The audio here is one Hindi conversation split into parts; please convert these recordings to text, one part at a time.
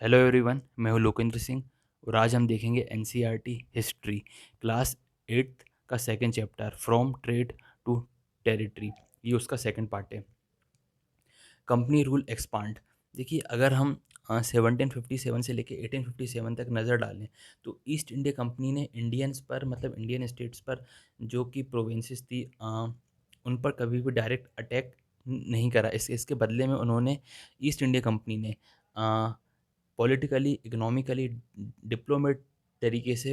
हेलो एवरीवन, मैं हूं लोकेंद्र सिंह और आज हम देखेंगे एनसीईआरटी हिस्ट्री क्लास 8th का second chapter from trade to territory. ये उसका सेकंड पार्ट है। Company rule expand. देखिए, अगर हम 1757 से लेके 1857 तक नज़र डालें तो ईस्ट इंडिया कंपनी ने इंडियंस पर मतलब इंडियन स्टेट्स पर जो कि प्रोविंसेस थी उन पर कभी भी डायरेक्ट अटैक नहीं करा। इसके बदले में उन्होंने ईस्ट इंडिया कंपनी ने पॉलिटिकली, इकोनॉमिकली, डिप्लोमेट तरीके से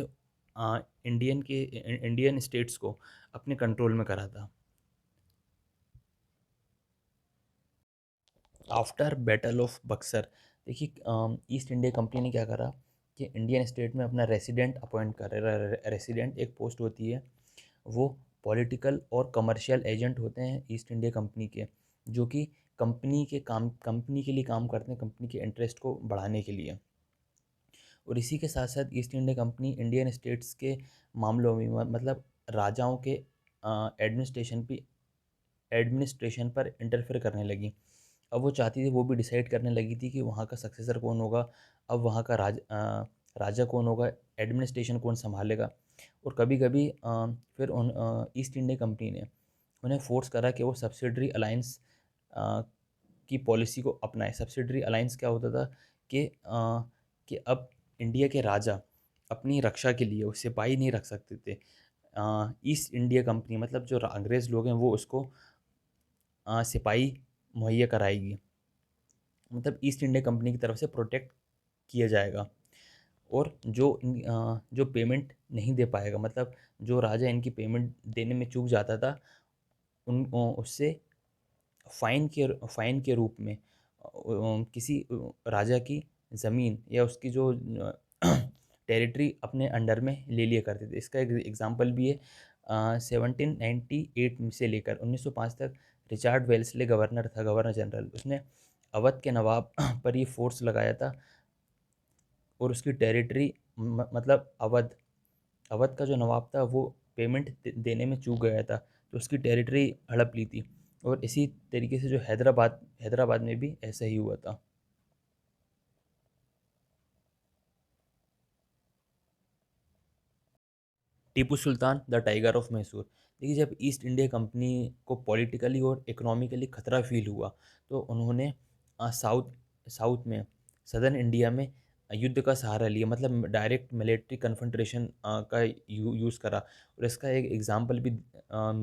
इंडियन स्टेट्स को अपने कंट्रोल में करा था। आफ्टर बैटल ऑफ बक्सर, देखिए ईस्ट इंडिया कंपनी ने क्या करा कि इंडियन स्टेट में अपना रेसिडेंट अपॉइंट कर। रेसिडेंट एक पोस्ट होती है, वो पॉलिटिकल और कमर्शियल एजेंट होते हैं ईस्ट इंडिया कंपनी के, जो कि कंपनी के लिए काम करते हैं, कंपनी के इंटरेस्ट को बढ़ाने के लिए। और इसी के साथ साथ east India company Indian states के मामलों में मतलब राजाओं के एडमिनिस्ट्रेशन पर इंटरफेयर करने लगी। अब वो चाहती थी, वो भी डिसाइड करने लगी थी कि वहाँ का सक्सेसर कौन होगा, अब वहाँ का राजा कौन होगा, एडमिनिस्ट्रेशन कौन संभालेगा। और कभी कभी फिर उन ईस्ट इंडिया कंपनी ने उन्हें फोर्स करा कि वो सब्सिडरी अलायंस की पॉलिसी को अपनाए। सब्सिडरी अलायंस क्या होता था कि अब इंडिया के राजा अपनी रक्षा के लिए वो सिपाही नहीं रख सकते थे। ईस्ट इंडिया कंपनी मतलब जो अंग्रेज़ लोग हैं वो उसको सिपाही मुहैया कराएगी, मतलब ईस्ट इंडिया कंपनी की तरफ से प्रोटेक्ट किया जाएगा। और जो पेमेंट नहीं दे पाएगा, मतलब जो राजा इनकी पेमेंट देने में चूक जाता था, उससे फ़ाइन के रूप में किसी राजा की ज़मीन या उसकी जो टेरिटरी अपने अंडर में ले लिया करते थे। इसका एक एग्ज़ाम्पल भी है। 1798 से लेकर 1905 तक रिचर्ड वेल्सले गवर्नर था, गवर्नर जनरल। उसने अवध के नवाब पर ये फ़ोर्स लगाया था और उसकी टेरिटरी मतलब अवध अवध का जो नवाब था वो पेमेंट देने में चूक गया था, तो उसकी टेरिटरी हड़प ली थी। और इसी तरीके से जो हैदराबाद में भी ऐसा ही हुआ था। Tipu Sultan the tiger of Mysore. देखिए, जब ईस्ट इंडिया कंपनी को पॉलिटिकली और इकोनॉमिकली खतरा फील हुआ तो उन्होंने साउथ साउथ में सदर्न इंडिया में युद्ध का सहारा लिया, मतलब डायरेक्ट मिलिट्री कन्फ्रंटेशन का यूज़ करा। और इसका एक एग्जांपल भी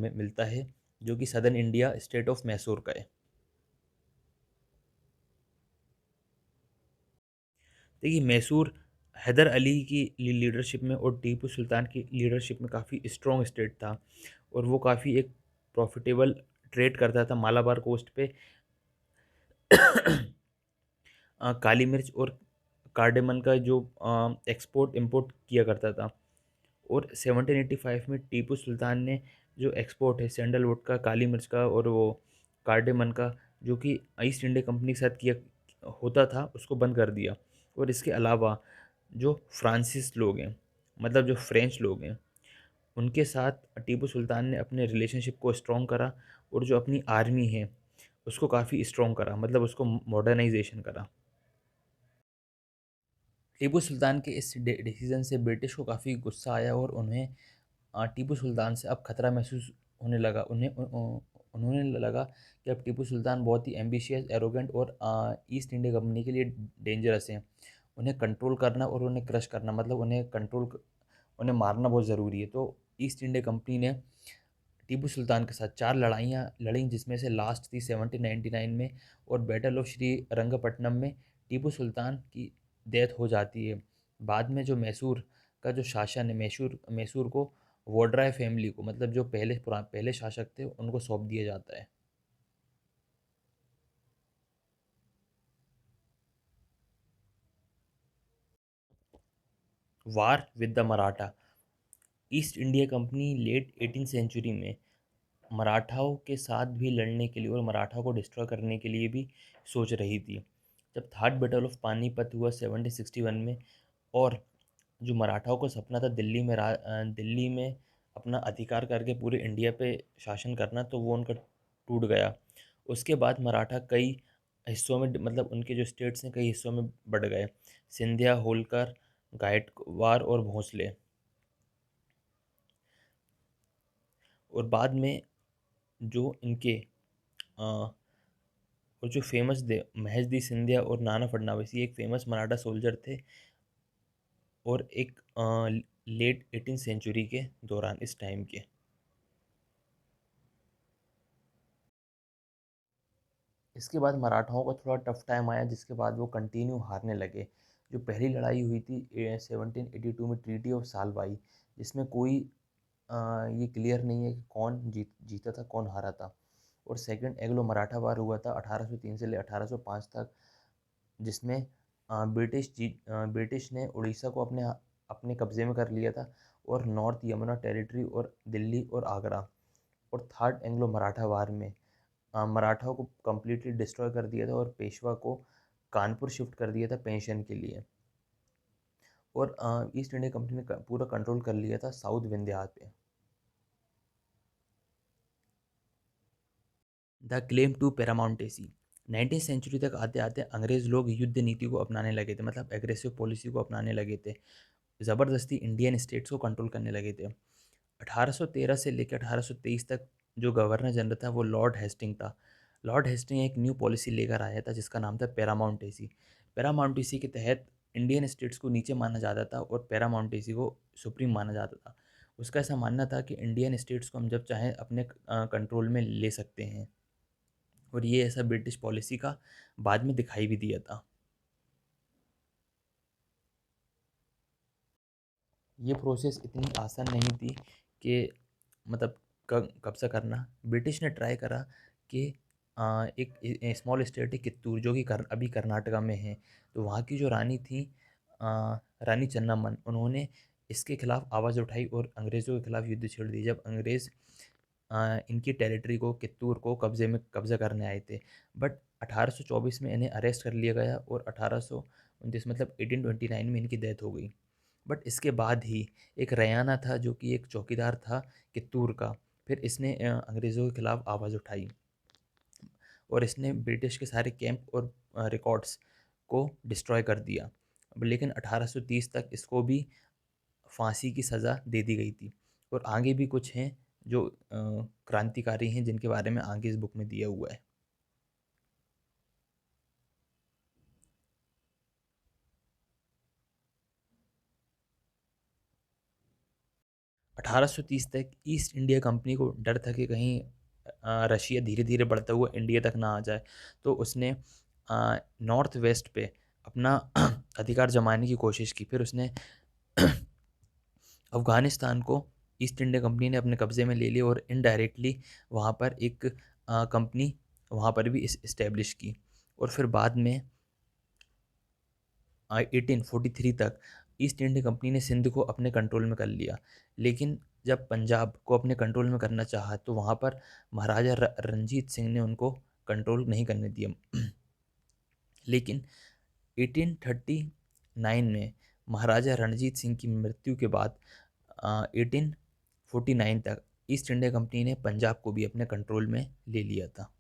मिलता है, जो कि southern India state of Mysore का है। देखिए, मैसूर हैदर अली की लीडरशिप में और टीपू सुल्तान की लीडरशिप में काफ़ी स्ट्रॉन्ग स्टेट था, और वो काफ़ी एक प्रॉफिटेबल ट्रेड करता था मालाबार कोस्ट पे। काली मिर्च और कार्डेमन का जो एक्सपोर्ट इंपोर्ट किया करता था। और 1785 में टीपू सुल्तान ने जो एक्सपोर्ट है सैंडलवुड का, काली मिर्च का और वो कार्डेमन का, जो कि ईस्ट इंडिया कंपनी के साथ किया होता था, उसको बंद कर दिया। और इसके अलावा जो फ्रांसीस लोग हैं, मतलब जो फ्रेंच लोग हैं, उनके साथ टीपू सुल्तान ने अपने रिलेशनशिप को स्ट्रॉन्ग करा, और जो अपनी आर्मी है उसको काफ़ी स्ट्रॉन्ग करा, मतलब उसको मॉडर्नाइजेशन करा। टीपू सुल्तान के इस डिसीजन से ब्रिटिश को काफ़ी गुस्सा आया, और उन्हें टीपू सुल्तान से अब खतरा महसूस होने लगा। उन्होंने लगा कि अब टीपू सुल्तान बहुत ही एम्बिशियस, एरोगेंट और ईस्ट इंडिया कंपनी के लिए डेंजरस हैं। उन्हें कंट्रोल करना और उन्हें क्रश करना, मतलब उन्हें मारना बहुत ज़रूरी है। तो ईस्ट इंडिया कंपनी ने टीपू सुल्तान के साथ 4 लड़ाइयाँ लड़ी, जिसमें से लास्ट थी 1799 में, और बैटल ऑफ श्री रंगपट्टनम में टीपू सुल्तान की डेथ हो जाती है। बाद में जो मैसूर का जो शासन है, मैसूर मैसूर को वोडराय फैमिली को, मतलब जो पहले शासक थे, उनको सौंप दिया जाता है। War with the Maratha. East India Company late 18th century में मराठाओं के साथ भी लड़ने के लिए और मराठा को डिस्ट्रॉय करने के लिए भी सोच रही थी। जब थर्ड बैटल ऑफ पानीपत हुआ 1761 में, और जो मराठाओं का सपना था दिल्ली में अपना अधिकार करके पूरे इंडिया पे शासन करना, तो वो उनका टूट गया। उसके बाद मराठा कई हिस्सों में मतलब उनके जो स्टेट्स हैं कई हिस्सों में बढ़ गए। सिंधिया, होलकर, गायकवाड़ और भोंसले। और बाद में जो इनके और जो फेमस थे महेशदी सिंधिया और नाना फडणवीस, ये एक फेमस मराठा सोल्जर थे और एक लेट 18th सेंचुरी के दौरान इस टाइम के। इसके बाद मराठाओं का थोड़ा टफ टाइम आया, जिसके बाद वो कंटिन्यू हारने लगे। जो पहली लड़ाई हुई थी 1782 में, ट्रीटी ऑफ सालबाई, जिसमें कोई ये क्लियर नहीं है कि कौन जीता था कौन हारा था। और सेकंड एंग्लो मराठा वार हुआ था 1803 से ले 1805 तक, जिसमें ब्रिटिश ने उड़ीसा को अपने अपने कब्ज़े में कर लिया था, और नॉर्थ यमुना टेरिटरी और दिल्ली और आगरा। और थर्ड एंग्लो मराठा वार में मराठाओं को कम्प्लीटली डिस्ट्रॉय कर दिया था और पेशवा को कानपुर शिफ्ट कर दिया था पेंशन के लिए। और ईस्ट इंडिया कंपनी ने पूरा कंट्रोल कर लिया था साउथ विंध्याचल पे। The claim to paramountcy. 19th century तक आते आते अंग्रेज़ लोग युद्ध नीति को अपनाने लगे थे, मतलब एग्रेसिव पॉलिसी को अपनाने लगे थे। ज़बरदस्ती इंडियन स्टेट्स को कंट्रोल करने लगे थे। 1813 से लेकर 1823 तक जो गवर्नर जनरल था वो लॉर्ड हेस्टिंग था। लॉर्ड हेस्टिंग एक न्यू पॉलिसी लेकर आया था जिसका नाम था पैरामाउंटेसी। पैरामाउंटेसी के तहत इंडियन स्टेट्स को नीचे माना जाता था और पैरामाउंटेसी को सुप्रीम माना जाता था। उसका ऐसा मानना था कि इंडियन स्टेट्स को हम जब चाहें अपने कंट्रोल में ले सकते हैं, और ये ऐसा ब्रिटिश पॉलिसी का बाद में दिखाई भी दिया था। ये प्रोसेस इतनी आसान नहीं थी कि मतलब कब्ज़ा करना। ब्रिटिश ने ट्राई करा कि एक स्मॉल स्टेट है कित्तूर, जो कि अभी कर्नाटका में है। तो वहाँ की जो रानी थी रानी चन्नामन, उन्होंने इसके खिलाफ आवाज़ उठाई और अंग्रेज़ों के खिलाफ युद्ध छेड़ दी, जब अंग्रेज़ इनकी टेरिटरी को, कित्तूर को कब्ज़ा करने आए थे। बट 1824 में इन्हें अरेस्ट कर लिया गया और 1829 मतलब 1829 में इनकी डेथ हो गई। बट इसके बाद ही एक रैयाना था जो कि एक चौकीदार था कित्तूर का, फिर इसने अंग्रेज़ों के खिलाफ आवाज़ उठाई और इसने ब्रिटिश के सारे कैंप और रिकॉर्ड्स को डिस्ट्रॉय कर दिया। लेकिन 1830 तक इसको भी फांसी की सज़ा दे दी गई थी। और आगे भी कुछ हैं जो क्रांतिकारी हैं जिनके बारे में आगे इस बुक में दिया हुआ है। 1830 तक ईस्ट इंडिया कंपनी को डर था कि कहीं रशिया धीरे धीरे बढ़ता हुआ इंडिया तक ना आ जाए, तो उसने नॉर्थ वेस्ट पे अपना अधिकार जमाने की कोशिश की। फिर उसने अफ़गानिस्तान को ईस्ट इंडिया कंपनी ने अपने कब्ज़े में ले लिया और इनडायरेक्टली वहाँ पर एक कंपनी वहाँ पर भी इस्टेब्लिश की। और फिर बाद में 1843 तक ईस्ट इंडिया कंपनी ने सिंध को अपने कंट्रोल में कर लिया। लेकिन जब पंजाब को अपने कंट्रोल में करना चाहा तो वहाँ पर महाराजा रणजीत सिंह ने उनको कंट्रोल नहीं करने दिया। लेकिन 1839 में महाराजा रणजीत सिंह की मृत्यु के बाद 1849 तक ईस्ट इंडिया कंपनी ने पंजाब को भी अपने कंट्रोल में ले लिया था।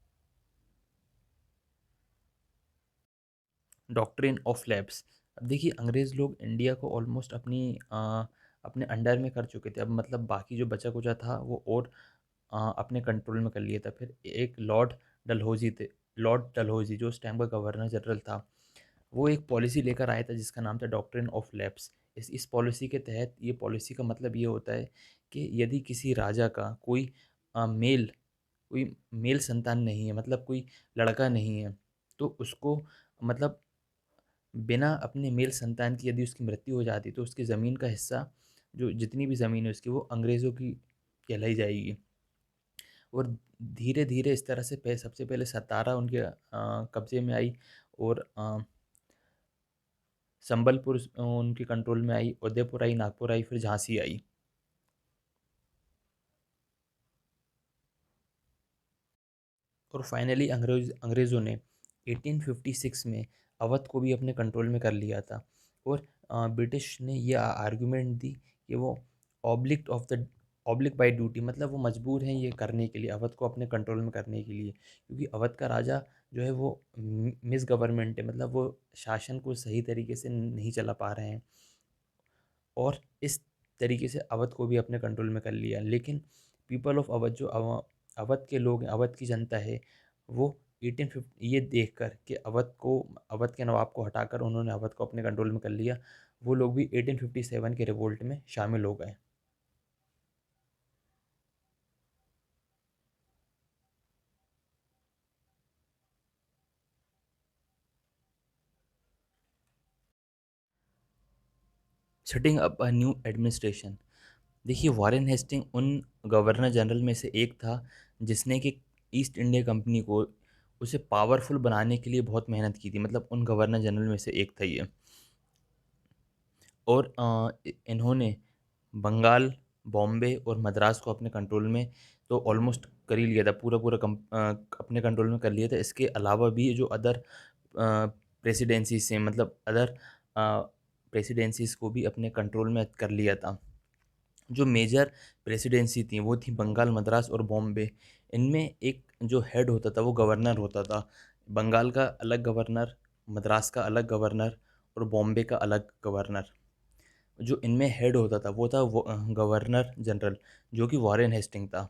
Doctrine of labs. अब देखिए अंग्रेज़ लोग इंडिया को ऑलमोस्ट अपने अंडर में कर चुके थे। अब मतलब बाकी जो बचा कुचा था वो और अपने कंट्रोल में कर लिया था। फिर एक डलहौज़ी थे लॉर्ड डलहौज़ी जो उस टाइम का गवर्नर जनरल था। वो एक पॉलिसी लेकर आया था जिसका नाम था डॉक्ट्रिन ऑफ लैप्स। इस पॉलिसी के तहत, ये पॉलिसी का मतलब ये होता है कि यदि किसी राजा का कोई मेल संतान नहीं है, मतलब कोई लड़का नहीं है, तो उसको मतलब बिना अपने मेल संतान की यदि उसकी मृत्यु हो जाती तो उसकी ज़मीन का हिस्सा, जो जितनी भी ज़मीन है उसकी, वो अंग्रेज़ों की कहलाई जाएगी। और धीरे धीरे इस तरह से सबसे पहले सतारा उनके कब्ज़े में आई, और संबलपुर उनके कंट्रोल में आई, उदयपुर आई, नागपुर आई, फिर झांसी आई। और फाइनली अंग्रेज़ों ने 1856 में अवध को भी अपने कंट्रोल में कर लिया था। और ब्रिटिश ने ये आर्गुमेंट दी कि वो ऑब्लिक बाय ड्यूटी, मतलब वो मजबूर हैं ये करने के लिए, अवध को अपने कंट्रोल में करने के लिए, क्योंकि अवध का राजा जो है वो मिस गवर्नमेंट है, मतलब वो शासन को सही तरीके से नहीं चला पा रहे हैं, और इस तरीके से अवध को भी अपने कंट्रोल में कर लिया। लेकिन पीपल ऑफ अवध, जो अवध के लोग हैं, अवध की जनता है, वो 1850 ये देखकर कि अवध के नवाब को हटाकर उन्होंने अवध को अपने कंट्रोल में कर लिया, वो लोग भी 1857 के रिवोल्ट में शामिल हो गए। Setting up a new administration. देखिए, वॉरेन हेस्टिंग उन गवर्नर जनरल में से एक था जिसने कि ईस्ट इंडिया कंपनी को उसे पावरफुल बनाने के लिए बहुत मेहनत की थी, मतलब उन गवर्नर जनरल में से एक था ये। और इन्होंने बंगाल, बॉम्बे और मद्रास को अपने कंट्रोल में तो ऑलमोस्ट कर ही लिया था, पूरा पूरा अपने कंट्रोल में कर लिया था। इसके अलावा भी जो अदर प्रेसिडेंसी से, मतलब अदर प्रेसिडेंसीज को भी अपने कंट्रोल में कर लिया था। जो मेजर प्रेसिडेंसी थी वो थी बंगाल, मद्रास और बॉम्बे। इनमें एक जो हेड होता था वो गवर्नर होता था। बंगाल का अलग गवर्नर, मद्रास का अलग गवर्नर और बॉम्बे का अलग गवर्नर। जो इनमें हेड होता था वो था वो गवर्नर जनरल, जो कि वॉरेन हेस्टिंग था।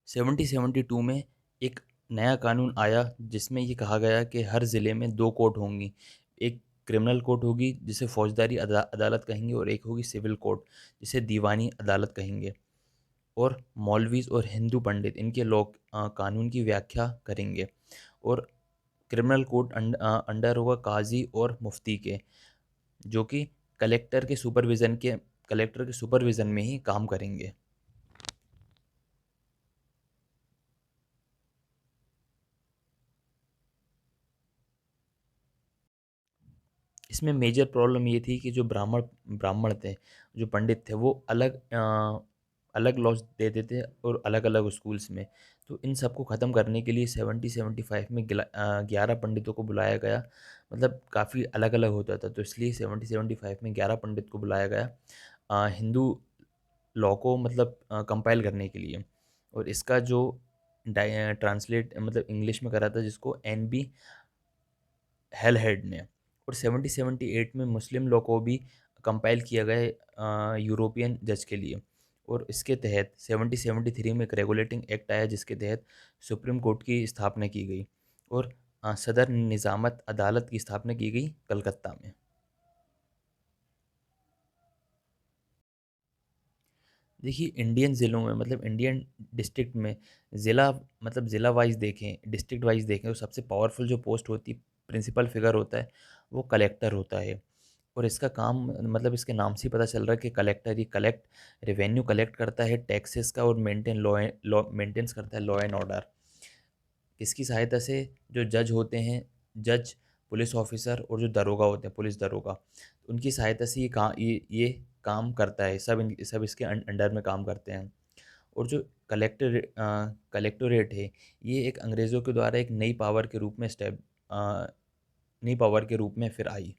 1772 में एक नया कानून आया जिसमें ये कहा गया कि हर ज़िले में दो कोर्ट होंगी। एक क्रिमिनल कोर्ट होगी जिसे फौजदारी अदालत कहेंगे, और एक होगी सिविल कोर्ट जिसे दीवानी अदालत कहेंगे। और मौलवीज और हिंदू पंडित इनके लोग कानून की व्याख्या करेंगे। और क्रिमिनल कोर्ट अंडर होगा काजी और मुफ्ती के, जो कि कलेक्टर के सुपरविज़न में ही काम करेंगे। इसमें मेजर प्रॉब्लम ये थी कि जो ब्राह्मण ब्राह्मण थे, जो पंडित थे, वो अलग लॉज देते थे और अलग अलग स्कूल्स में। तो इन सबको ख़त्म करने के लिए 1775 में 11 पंडितों को बुलाया गया। मतलब काफ़ी अलग अलग होता था, तो इसलिए 1775 में 11 पंडित को बुलाया गया हिंदू लॉ को मतलब कंपाइल करने के लिए। और इसका जो ट्रांसलेट मतलब इंग्लिश में करा था, जिसको NB हेल ने। और 1778 में मुस्लिम लॉ को भी कंपाइल किया गया यूरोपियन जज के लिए। और इसके तहत 1773 में एक रेगुलेटिंग एक्ट आया जिसके तहत सुप्रीम कोर्ट की स्थापना की गई, और सदर निज़ामत अदालत की स्थापना की गई कलकत्ता में। देखिए, इंडियन ज़िलों में, मतलब इंडियन डिस्ट्रिक्ट में, ज़िला मतलब ज़िला वाइज देखें, डिस्ट्रिक्ट वाइज देखें, तो सबसे पावरफुल जो पोस्ट होती है, प्रिंसिपल फिगर होता है, वो कलेक्टर होता है। और इसका काम, मतलब इसके नाम से ही पता चल रहा है कि कलेक्टर ही रेवेन्यू कलेक्ट करता है टैक्सेस का, और लॉ मेंटेन्स करता है लॉ एंड ऑर्डर। किसकी सहायता से? जो जज होते हैं, जज, पुलिस ऑफिसर और जो दरोगा होते हैं, पुलिस दरोगा, उनकी सहायता से ये काम करता है। सब इसके अंडर में काम करते हैं। और जो कलेक्टोरेट है, ये एक अंग्रेज़ों के द्वारा एक नई पावर के रूप में फिर आई।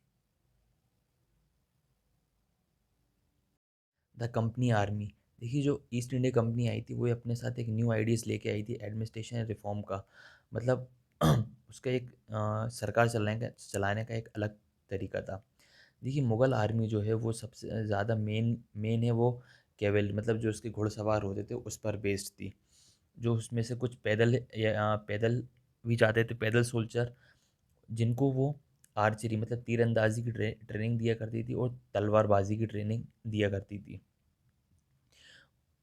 The company army. देखिए, जो ईस्ट इंडिया कंपनी आई थी वो अपने साथ एक न्यू आइडियाज़ लेके आई थी एडमिनिस्ट्रेशन रिफॉर्म का। मतलब उसका एक सरकार चलाने का एक अलग तरीका था। देखिए, मुग़ल आर्मी जो है वो सबसे ज़्यादा मेन मेन है वो कैवेल, मतलब जो उसके घुड़सवार होते थे उस पर बेस्ड थी। जो उसमें से कुछ पैदल भी जाते थे, पैदल सोल्जर, जिनको वो आर्चरी मतलब तीरंदाजी की ट्रेनिंग दिया करती थी, और तलवारबाजी की ट्रेनिंग दिया करती थी।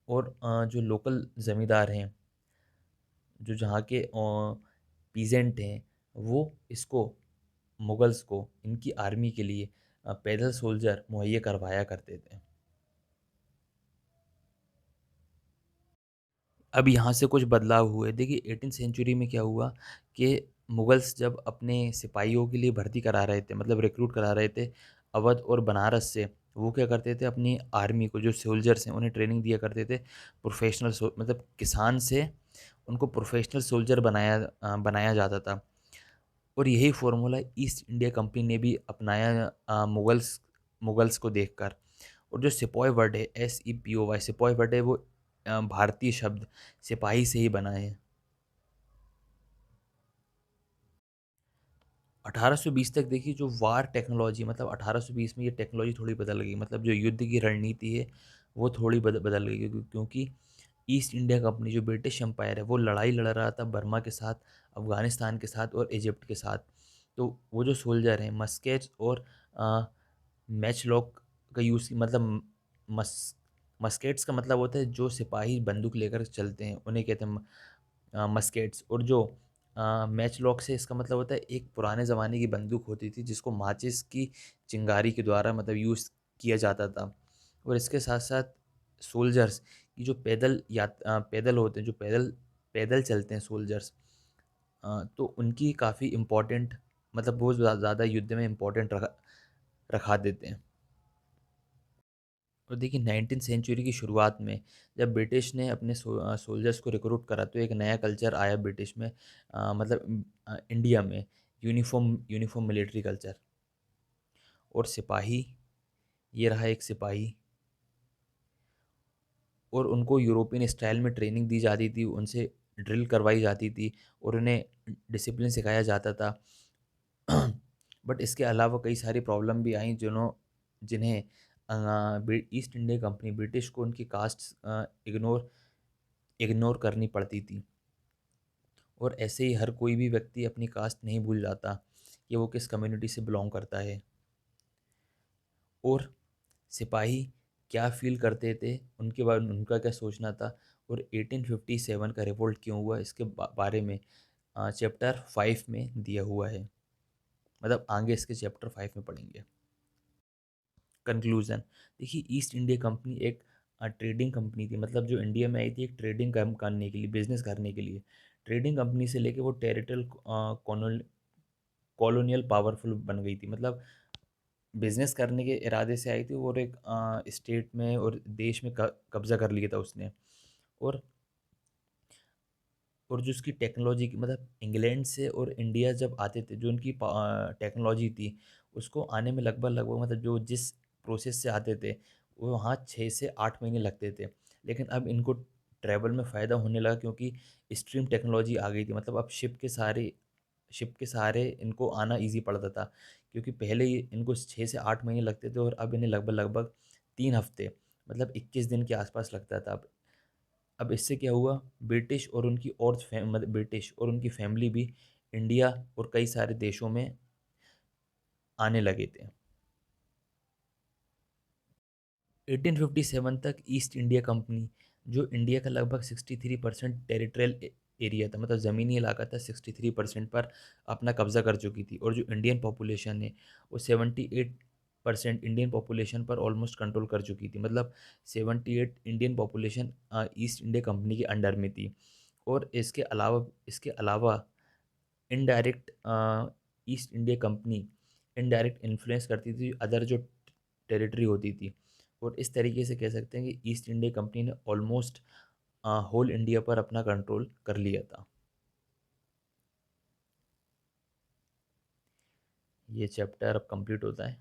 और जो लोकल ज़मींदार हैं, जो जहाँ के पीजेंट हैं, वो इसको मुगल्स को इनकी आर्मी के लिए पैदल सोल्जर मुहैया करवाया करते थे। अब यहाँ से कुछ बदलाव हुए। देखिए, 18th सेंचुरी में क्या हुआ कि मुगल्स जब अपने सिपाहियों के लिए भर्ती करा रहे थे, मतलब रिक्रूट करा रहे थे अवध और बनारस से, वो क्या करते थे, अपनी आर्मी को, जो सोल्जर्स हैं, उन्हें ट्रेनिंग दिया करते थे मतलब किसान से उनको प्रोफेशनल सोल्जर बनाया जाता था। और यही फार्मूला ईस्ट इंडिया कंपनी ने भी अपनाया मुगल्स मुगल्स को देखकर। और जो सिपॉय वर्ड है, SEPOY, सिपॉय वर्ड है, वो भारतीय शब्द सिपाही से ही बना है। 1820 तक देखिए जो वार टेक्नोलॉजी, मतलब 1820 में ये टेक्नोलॉजी थोड़ी बदल गई, मतलब जो युद्ध की रणनीति है वो थोड़ी बदल गई, क्योंकि ईस्ट इंडिया कंपनी जो ब्रिटिश एम्पायर है वो लड़ाई लड़ रहा था बर्मा के साथ, अफगानिस्तान के साथ और इजिप्ट के साथ। तो वो जो सोल्जर हैं मस्केट्स और मैच लॉक का यूज़, मतलब मस मस्केट्स का मतलब होता है जो सिपाही बंदूक लेकर चलते हैं उन्हें कहते हैं मस्केट्स, और जो मैच लॉक से इसका मतलब होता है एक पुराने ज़माने की बंदूक होती थी जिसको माचिस की चिंगारी के द्वारा मतलब यूज़ किया जाता था। और इसके साथ साथ सोल्जर्स की जो पैदल होते हैं, जो पैदल पैदल चलते हैं सोल्जर्स, तो उनकी काफ़ी इम्पोर्टेंट, मतलब बहुत ज़्यादा युद्ध में इम्पोर्टेंट रखा देते हैं। और देखिए 19th सेंचुरी की शुरुआत में जब ब्रिटिश ने अपने सोल्जर्स को रिक्रूट करा तो एक नया कल्चर आया ब्रिटिश में, मतलब इंडिया में, यूनिफॉर्म यूनिफॉर्म मिलिट्री कल्चर। और सिपाही, ये रहा एक सिपाही, और उनको यूरोपियन स्टाइल में ट्रेनिंग दी जाती थी, उनसे ड्रिल करवाई जाती थी और उन्हें डिसिप्लिन सिखाया जाता था। बट इसके अलावा कई सारी प्रॉब्लम भी आई जिन्हें ईस्ट इंडिया कंपनी ब्रिटिश को उनकी कास्ट इग्नोर इग्नोर करनी पड़ती थी। और ऐसे ही हर कोई भी व्यक्ति अपनी कास्ट नहीं भूल जाता कि वो किस कम्युनिटी से बिलोंग करता है। और सिपाही क्या फील करते थे, उनके बारे में उनका क्या सोचना था, और 1857 का रिवोल्ट क्यों हुआ, इसके बारे में चैप्टर 5 में दिया हुआ है। मतलब आगे इसके चैप्टर 5 में पढ़ेंगे। कंक्लूजन, देखिए ईस्ट इंडिया कंपनी एक ट्रेडिंग कंपनी थी, मतलब जो इंडिया में आई थी एक ट्रेडिंग काम करने के लिए, बिजनेस करने के लिए। ट्रेडिंग कंपनी से लेके वो टेरिटोरियल कॉलोनियल पावरफुल बन गई थी, मतलब बिजनेस करने के इरादे से आई थी और एक स्टेट में और देश में कब्जा कर लिया था उसने। और जो उसकी टेक्नोलॉजी की, मतलब इंग्लैंड से और इंडिया जब आते थे, जो उनकी टेक्नोलॉजी थी उसको आने में लगभग मतलब जो जिस प्रोसेस से आते थे वो वहाँ 6 से 8 महीने लगते थे। लेकिन अब इनको ट्रैवल में फ़ायदा होने लगा क्योंकि स्ट्रीम टेक्नोलॉजी आ गई थी, मतलब अब शिप के सहारे इनको आना ईज़ी पड़ता था, क्योंकि पहले ये इनको 6 से 8 महीने लगते थे और अब इन्हें लगभग लगभग 3 हफ्ते, मतलब 21 दिन के आसपास लगता था। अब इससे क्या हुआ, मतलब ब्रिटिश और उनकी फैमिली भी इंडिया और कई सारे देशों में आने लगे थे। 1857 तक ईस्ट इंडिया कंपनी, जो इंडिया का लगभग 63% टेरिटोरियल एरिया था, मतलब ज़मीनी इलाका था, 63% पर अपना कब्जा कर चुकी थी। और जो इंडियन पॉपुलेशन है वो 78% इंडियन पॉपुलेशन पर ऑलमोस्ट कंट्रोल कर चुकी थी, मतलब 78 Indian population east India company के अंडर में थी। और इसके अलावा indirect east India company indirect influence करती थी अदर जो टेरिटरी होती थी। और इस तरीके से कह सकते हैं कि ईस्ट इंडिया कंपनी ने ऑलमोस्ट होल इंडिया पर अपना कंट्रोल कर लिया था। ये चैप्टर अब कंप्लीट होता है।